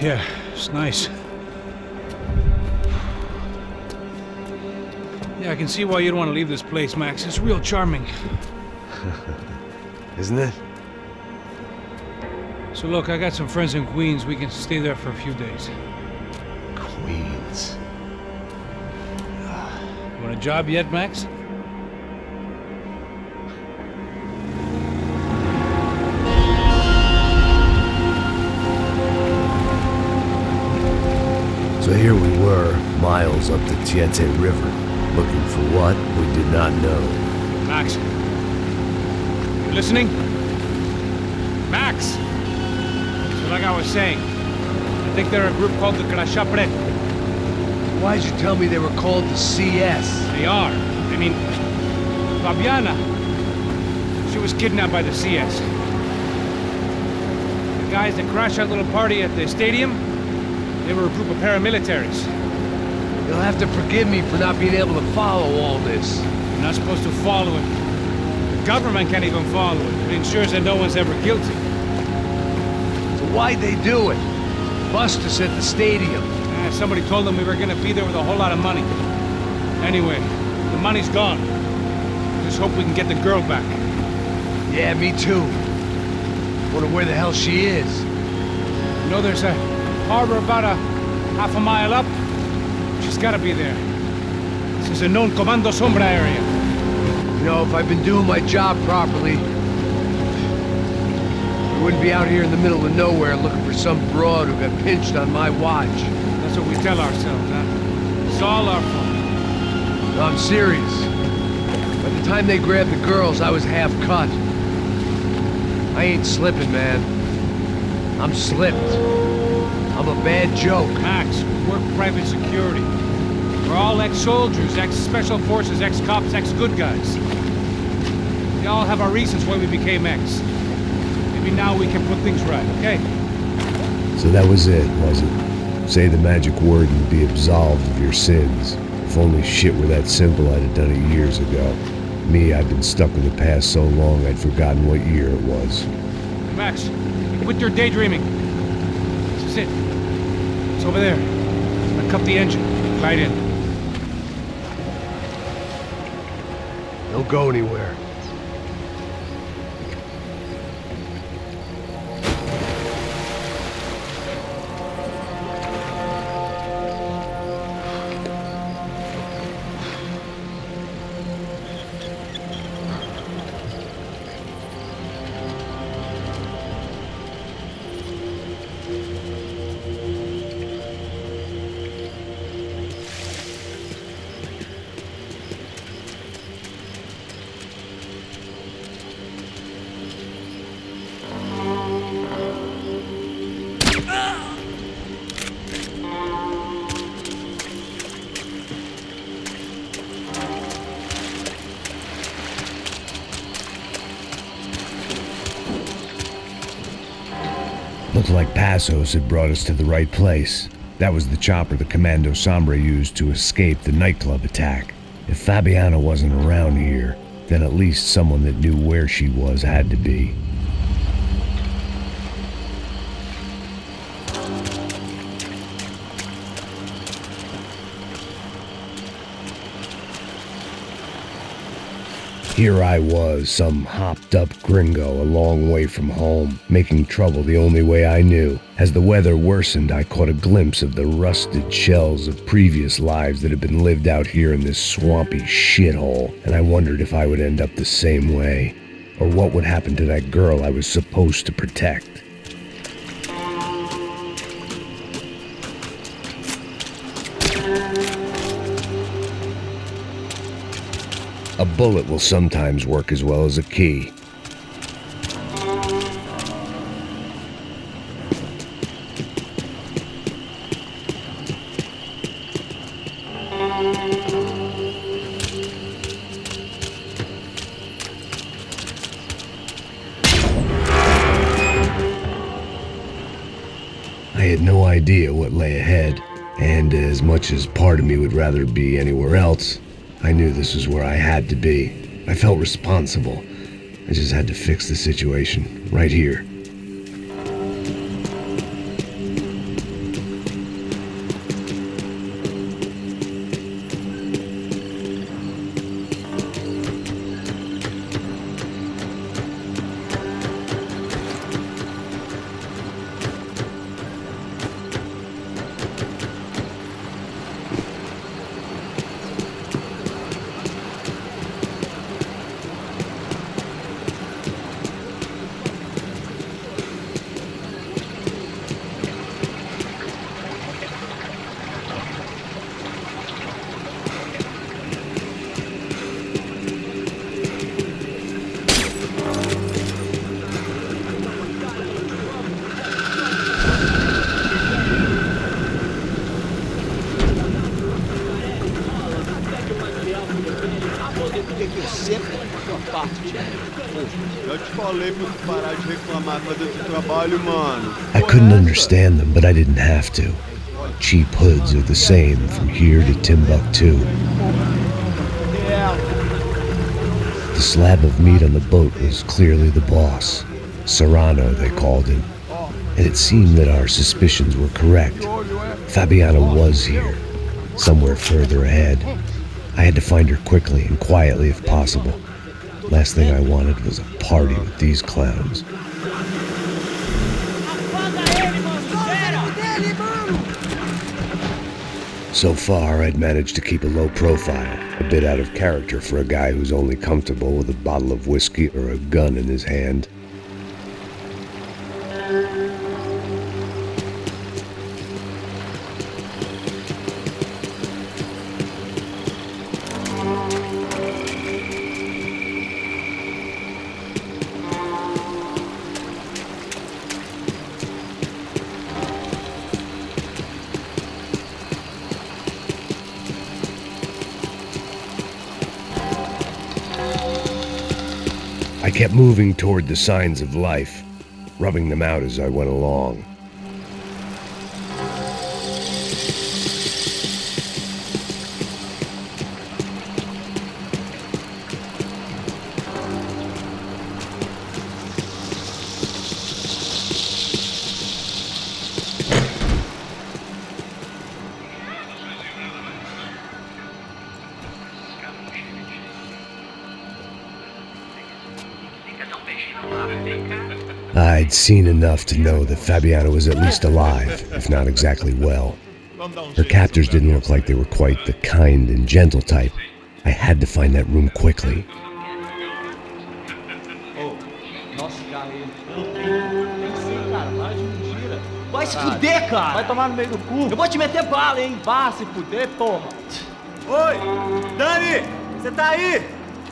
Yeah, it's nice. Yeah, I can see why you'd want to leave this place, Max. It's real charming. Isn't it? So look, I got some friends in Queens. We can stay there for a few days. Queens. You want a job yet, Max? So here we were, miles up the Tiete River, looking for what we did not know. Max. You listening? Max! So like I was saying, I think they're a group called the Crashapret. Why'd you tell me they were called the CS? They are. I mean, Fabiana. She was kidnapped by the CS. The guys that crashed that little party at the stadium, they were a group of paramilitaries. You'll have to forgive me for not being able to follow all this. You're not supposed to follow it. The government can't even follow it. It ensures that no one's ever guilty. So why'd they do it? Bust us at the stadium. Somebody told them we were gonna be there with a whole lot of money. Anyway, the money's gone. Just hope we can get the girl back. Yeah, me too. Wonder where the hell she is. You know there's a harbor about a half a mile up? She's gotta be there. This is a known Comando Sombra area. You know, if I'd been doing my job properly, we wouldn't be out here in the middle of nowhere looking for some broad who got pinched on my watch. That's what we tell ourselves, huh? It's all our fault. No, I'm serious. By the time they grabbed the girls, I was half cut. I ain't slipping, man. I'm slipped. I'm a bad joke. Max, we work private security. We're all ex-soldiers, ex-special forces, ex-cops, ex-good guys. We all have our reasons why we became ex. Maybe now we can put things right, okay? So that was it, was it? Say the magic word and be absolved of your sins. If only shit were that simple, I'd have done it years ago. Me, I've been stuck in the past so long I'd forgotten what year it was. Max, quit your daydreaming. This is it. It's over there. I cut the engine. Right in. Don't go anywhere. Looked like Passos had brought us to the right place. That was the chopper the Comando Sombra used to escape the nightclub attack. If Fabiana wasn't around here, then at least someone that knew where she was had to be. Here I was, some hopped-up gringo a long way from home, making trouble the only way I knew. As the weather worsened, I caught a glimpse of the rusted shells of previous lives that had been lived out here in this swampy shithole, and I wondered if I would end up the same way, or what would happen to that girl I was supposed to protect. A bullet will sometimes work as well as a key. I had no idea what lay ahead, and as much as part of me would rather be anywhere else, I knew this was where I had to be. I felt responsible. I just had to fix the situation, right here. Já te falei pra tu parar de reclamar com dentro do trabalho, mano. I couldn't understand them, but I didn't have to. Cheap hoods are the same from here to Timbuktu. The slab of meat on the boat was clearly the boss. Serrano, they called him. And it seemed that our suspicions were correct. Fabiana was here, somewhere further ahead. I had to find her quickly and quietly if possible. Last thing I wanted was a party with these clowns. So far, I'd managed to keep a low profile, a bit out of character for a guy who's only comfortable with a bottle of whiskey or a gun in his hand. I kept moving toward the signs of life, rubbing them out as I went along. I'd seen enough to know that Fabiana was at least alive, if not exactly well. Her captors didn't look like they were quite the kind and gentle type. I had to find that room quickly. Vai se fuder, cara! Vai tomar no meio do cu! Eu vou te meter bala, hein? Vá se fuder, porra! Oi! Dani! Você tá aí?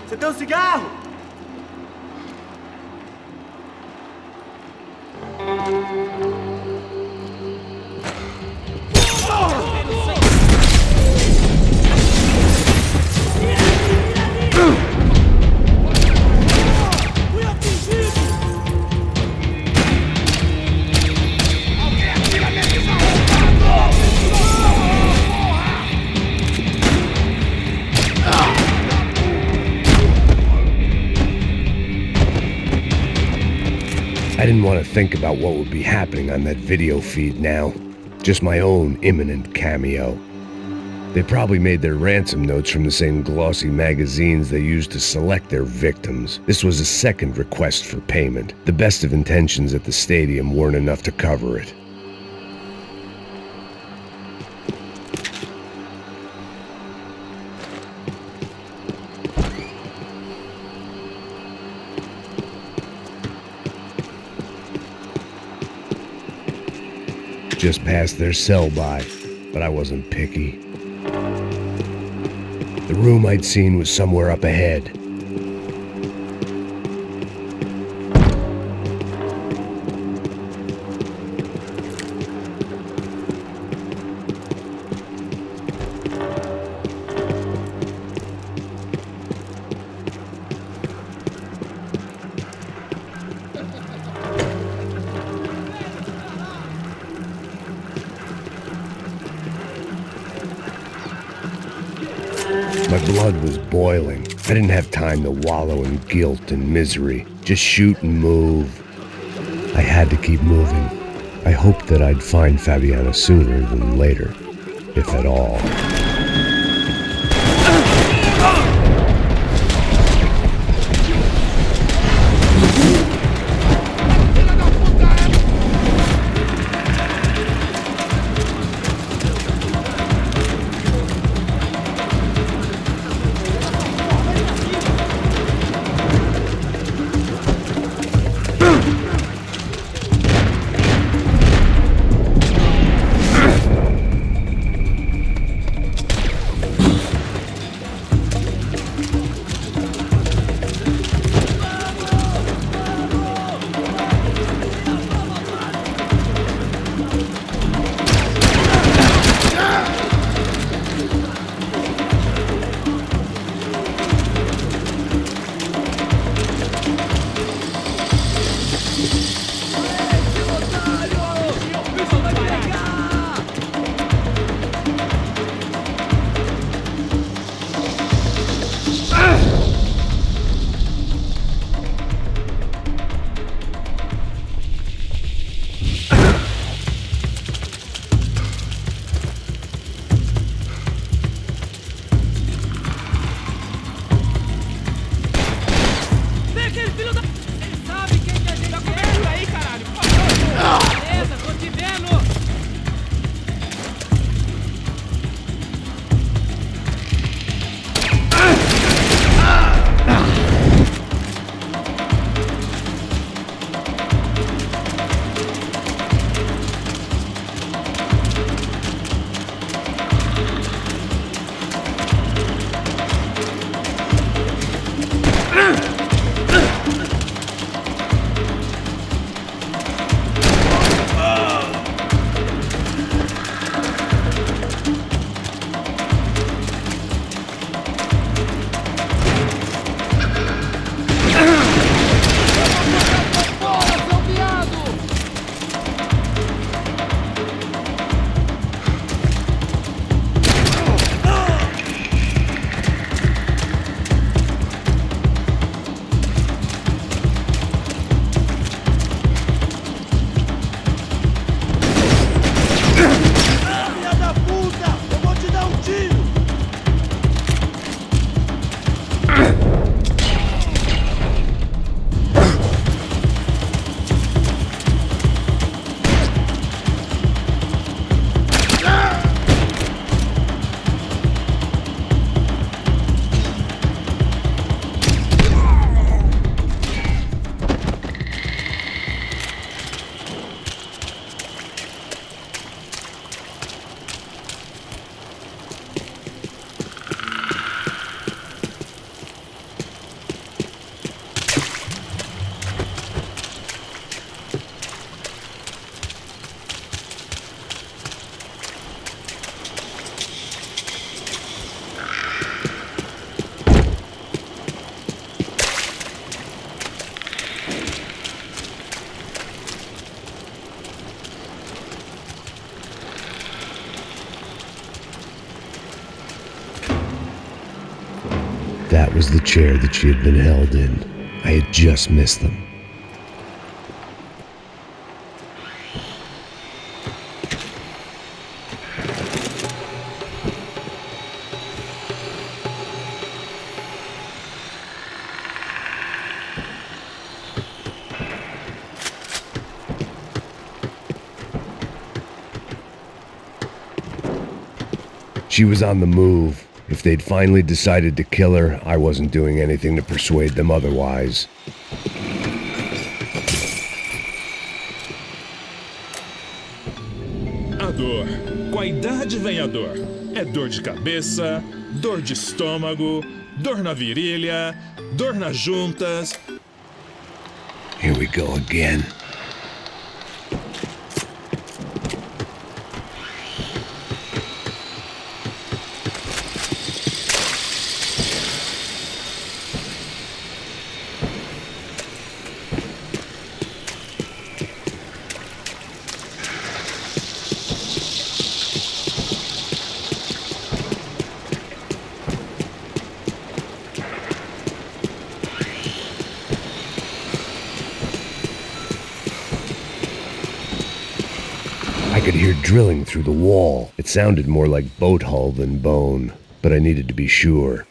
Você tem um cigarro? I didn't want to think about what would be happening on that video feed now. Just my own imminent cameo. They probably made their ransom notes from the same glossy magazines they used to select their victims. This was a second request for payment. The best of intentions at the stadium weren't enough to cover it. Just passed their sell-by, but I wasn't picky. The room I'd seen was somewhere up ahead. My blood was boiling. I didn't have time to wallow in guilt and misery. Just shoot and move. I had to keep moving. I hoped that I'd find Fabiana sooner than later, if at all. was the chair that she had been held in. I had just missed them. She was on the move. If they'd finally decided to kill her, I wasn't doing anything to persuade them otherwise. A dor. Com a idade vem a dor. É dor de cabeça, dor de estômago, dor na virilha, dor nas juntas. Here we go again. I could hear drilling through the wall. It sounded more like boat hull than bone, but I needed to be sure.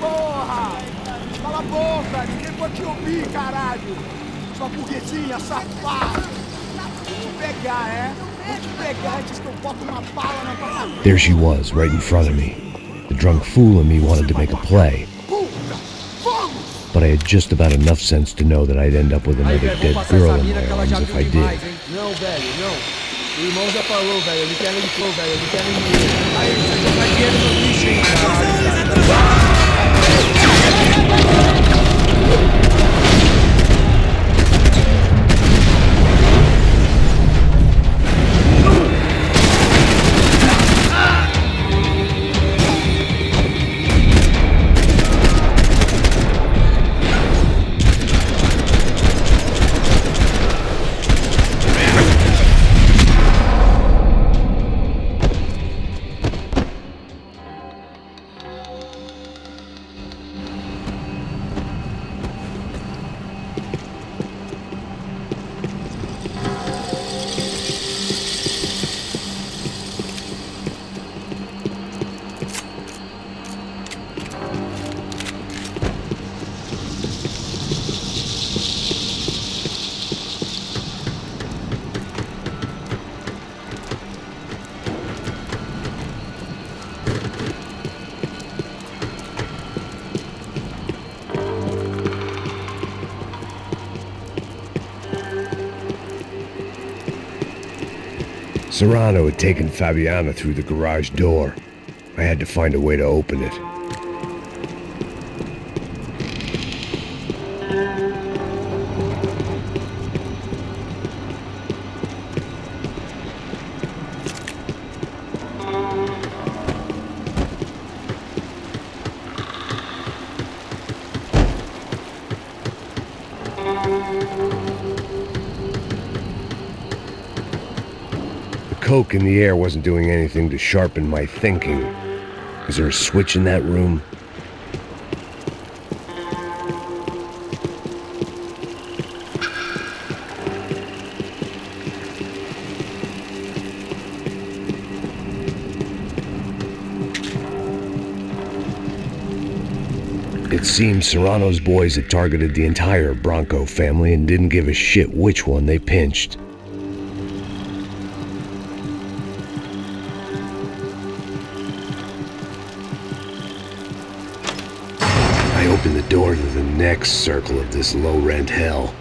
Porra! Cala a boca! Ninguém pode te ouvir, caralho! Sua burguesinha safada! Vou te pegar, é? Vou te pegar antes que eu boto uma bala na tua cabeça! There she was, right in front of me. The drunk fool in me wanted to make a play, but I had just about enough sense to know that I'd end up with another dead girl in my arms if I did. Não, velho, não. O irmão já falou, velho. Ele quer limpou, velho. Ele quer limpar. Aí, você já tá dinheiro no lixo, hein, caralho. Serrano had taken Fabiana through the garage door. I had to find a way to open it. The coke in the air wasn't doing anything to sharpen my thinking. Is there a switch in that room? It seems Serrano's boys had targeted the entire Branco family and didn't give a shit which one they pinched. I opened the door to the next circle of this low-rent hell.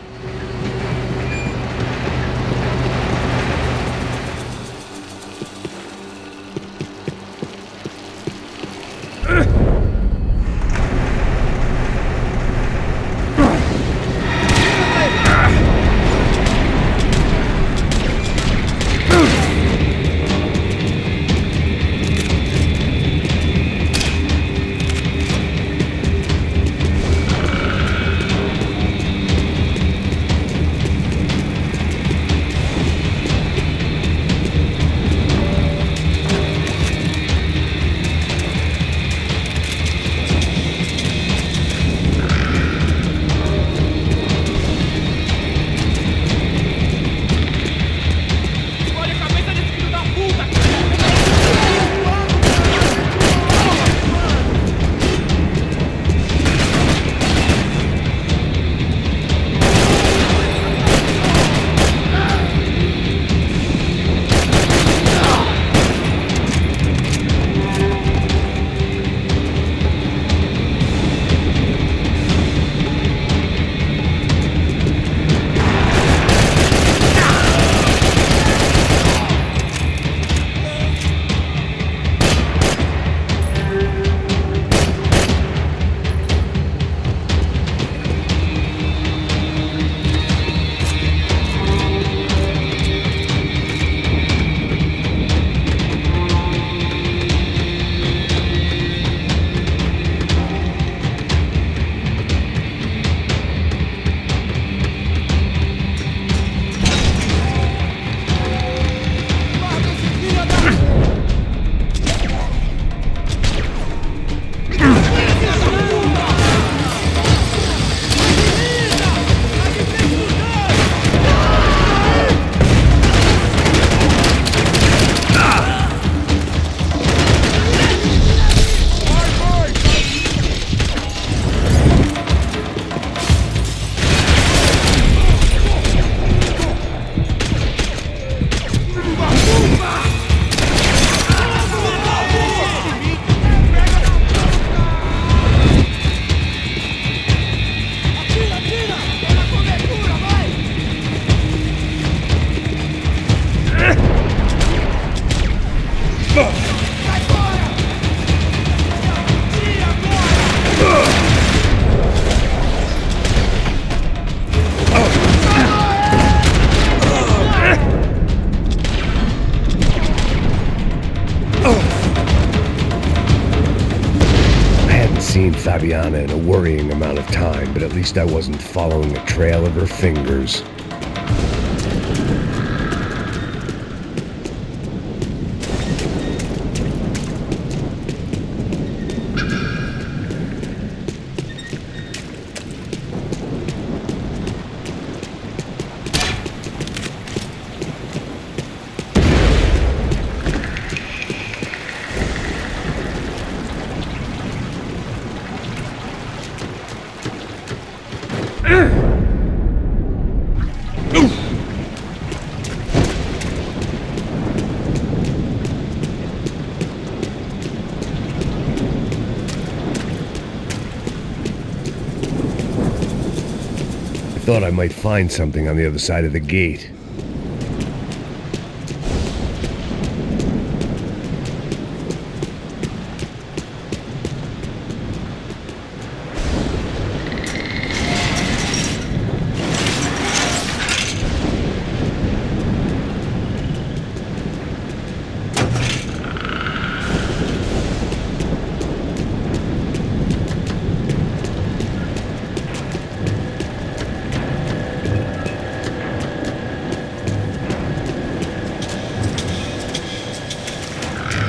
Seen Fabiana in a worrying amount of time, but at least I wasn't following a trail of her fingers. I thought I might find something on the other side of the gate.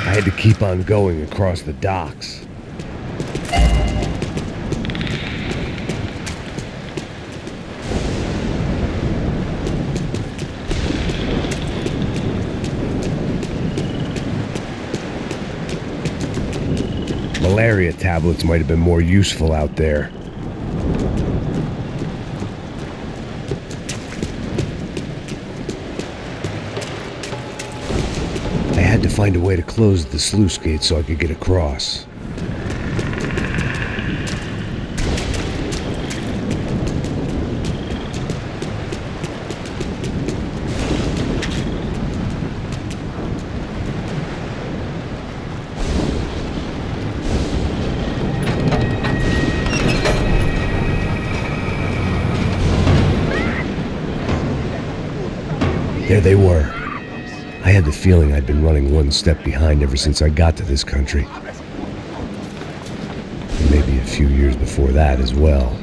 I had to keep on going across the docks. Malaria tablets might have been more useful out there. I had to find a way to close the sluice gate so I could get across. There they were. I had the feeling I'd been running one step behind ever since I got to this country. And maybe a few years before that as well.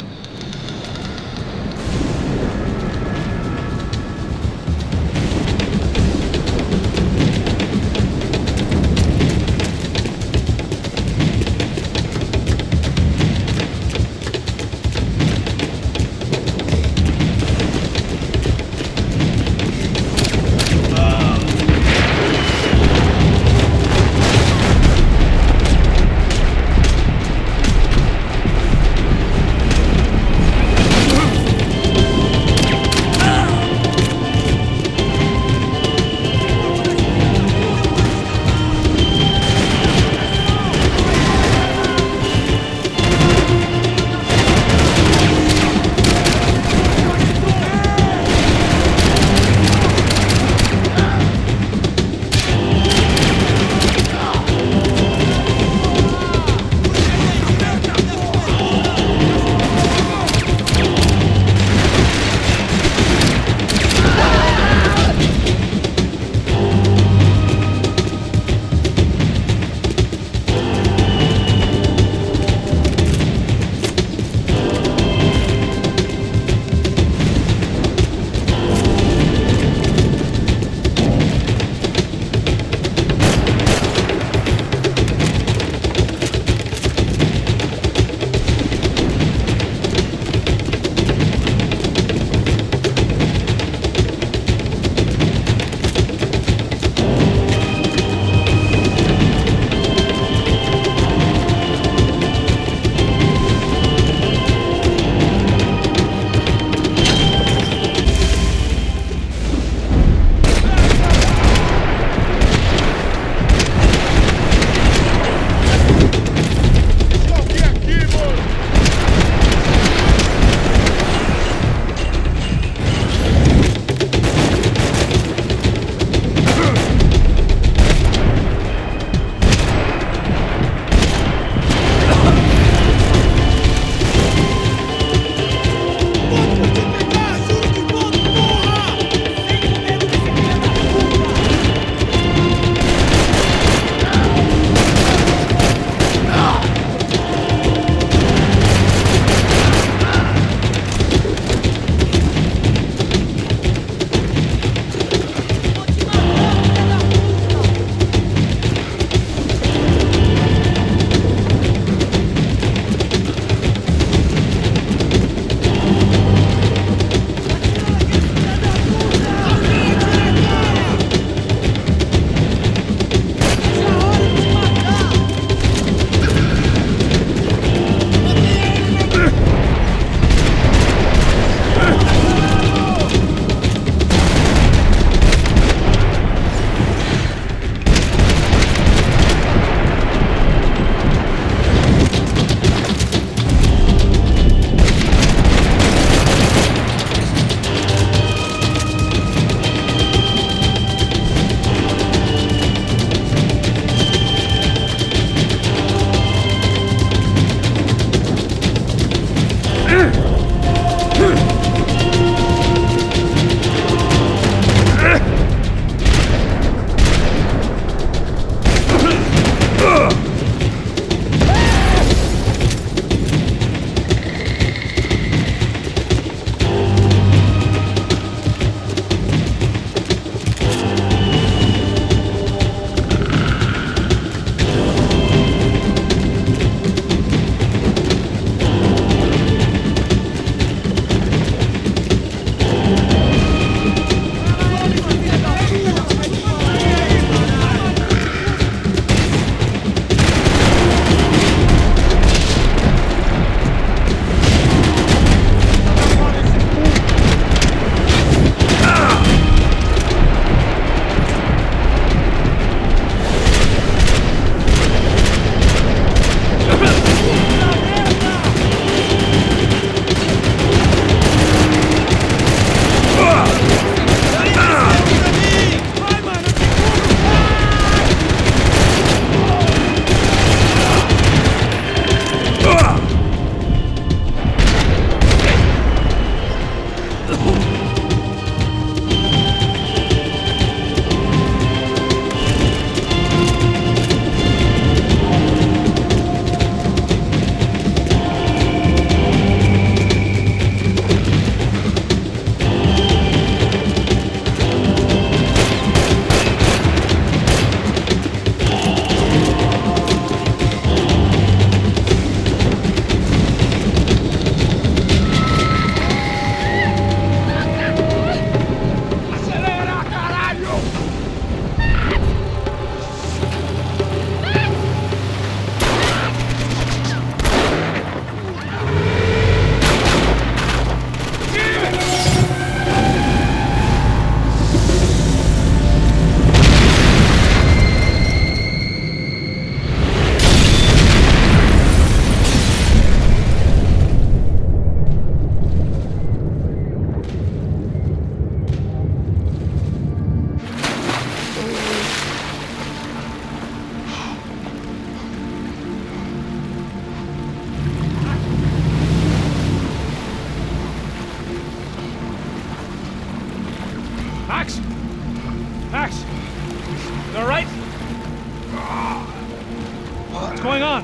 What's going on?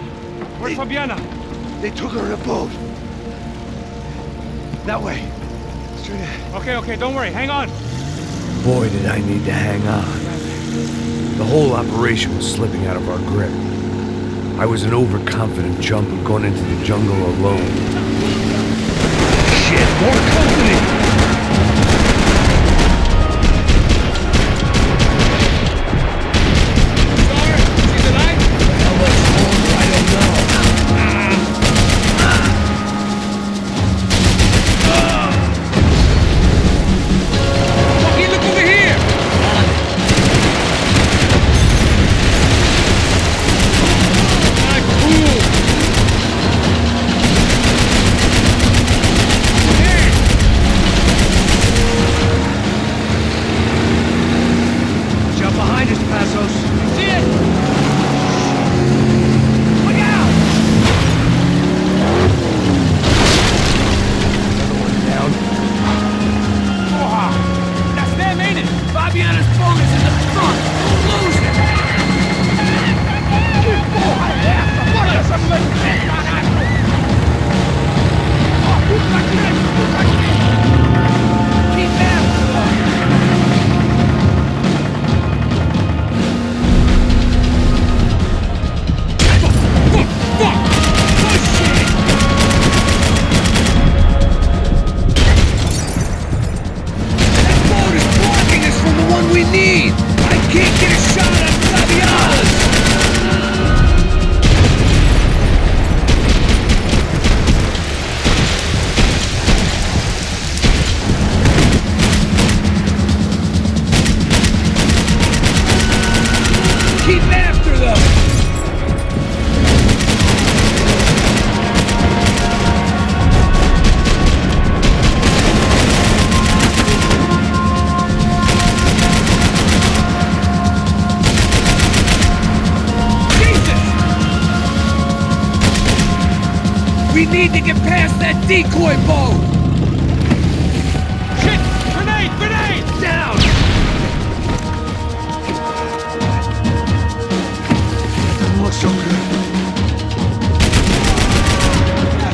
Where's Fabiana? They took her in a boat. That way. Straight ahead. Okay, don't worry. Hang on. Boy, did I need to hang on. The whole operation was slipping out of our grip. I was an overconfident chump who'd gone into the jungle alone. Shit, more company! Star, she's alive? How much longer, I don't know. Hey, look over here! Jump behind us, Passos. See it? Look out! Another one down. That's them, ain't it? Fabiana's boat is in the front. Don't lose it. Porra, é essa? Bora essa moleque, caralho! Ó, puta aqui! Que merda! That boat is blocking us from the one we need! I can't get a shot on Fabiana's! Keep after them! We need to get past that decoy boat! Shit! Grenade! Down! Doesn't look so good.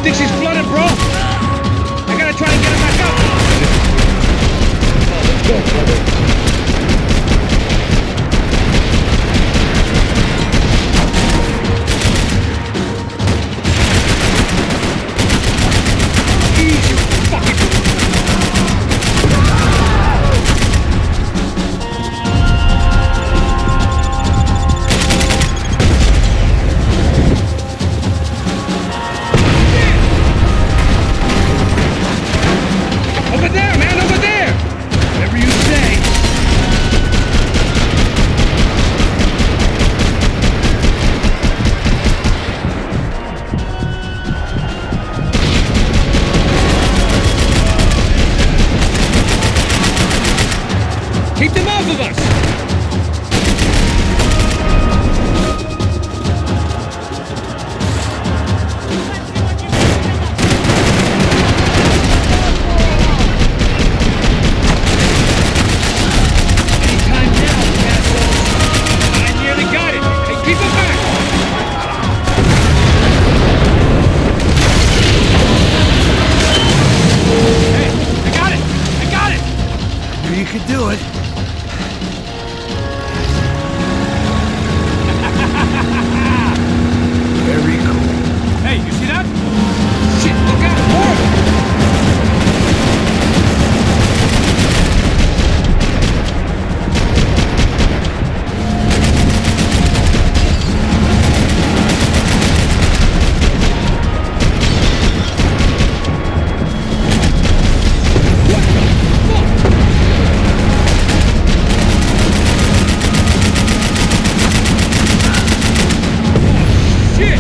Think she's flooded, bro? I gotta try to get her back up. Let's go, brother. Easy, fucking. Over there, man, over there! Whatever you say. Keep them off of us! Anytime now, Passos. I nearly got it. Hey, keep it back! Hey, I got it! Knew you could do it. Very cool. Hey, you see that? Shit, look out! More! What the fuck? Shit!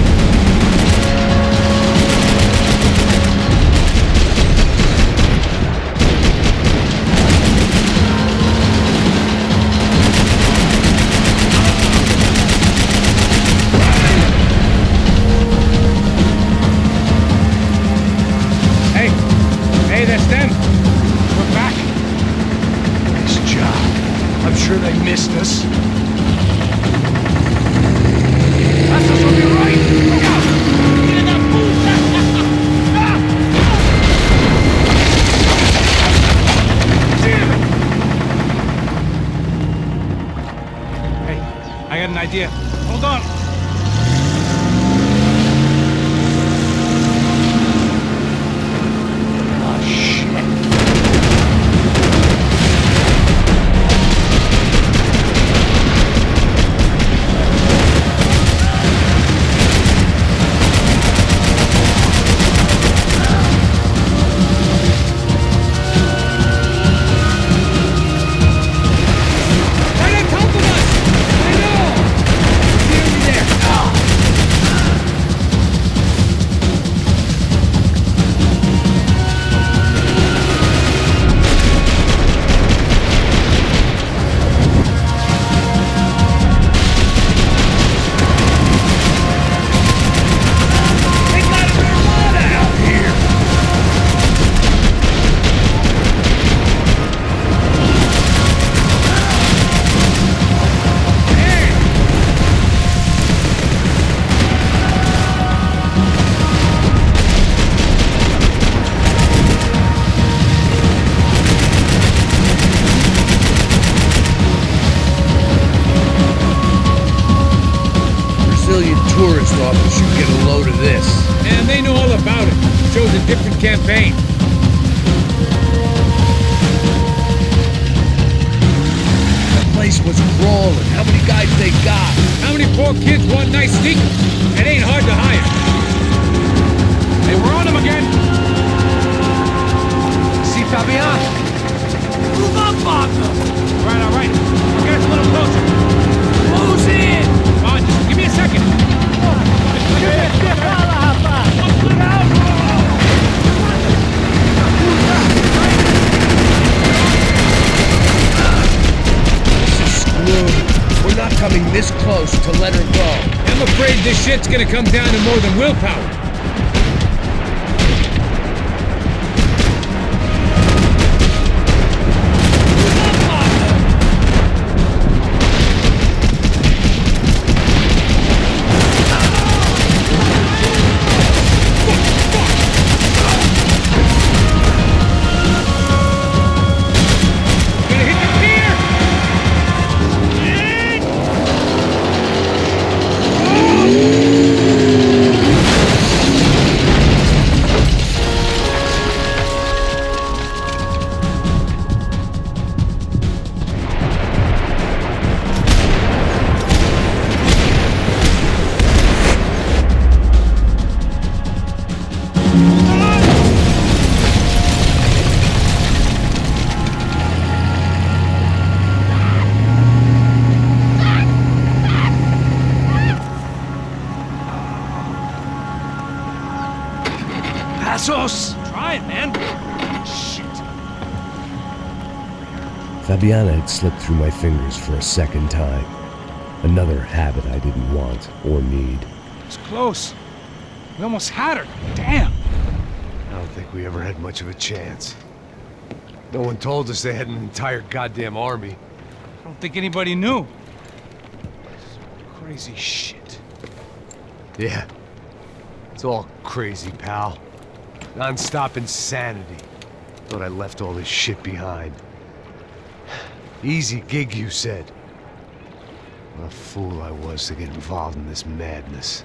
Hey, that's them. We're back. Nice job. I'm sure they missed us. Passos on your right! tourist office should get a load of this. And they know all about it. Shows a different campaign. That place was crawling. How many guys they got? How many poor kids want nice sneakers? It ain't hard to hire. Hey, we're on them again. See, Fabiana? Move up, partner! All right. We'll get us a little closer. Who's in? Come on, just give me a second. This is screwed. We're not coming this close to let her go. I'm afraid this shit's gonna come down to more than willpower. Try it, man. Shit. Fabiana had slipped through my fingers for a second time. Another habit I didn't want or need. It's close. We almost had her. Damn. I don't think we ever had much of a chance. No one told us they had an entire goddamn army. I don't think anybody knew. Crazy shit. Yeah. It's all crazy, pal. Non-stop insanity. Thought I left all this shit behind. Easy gig, you said. What a fool I was to get involved in this madness.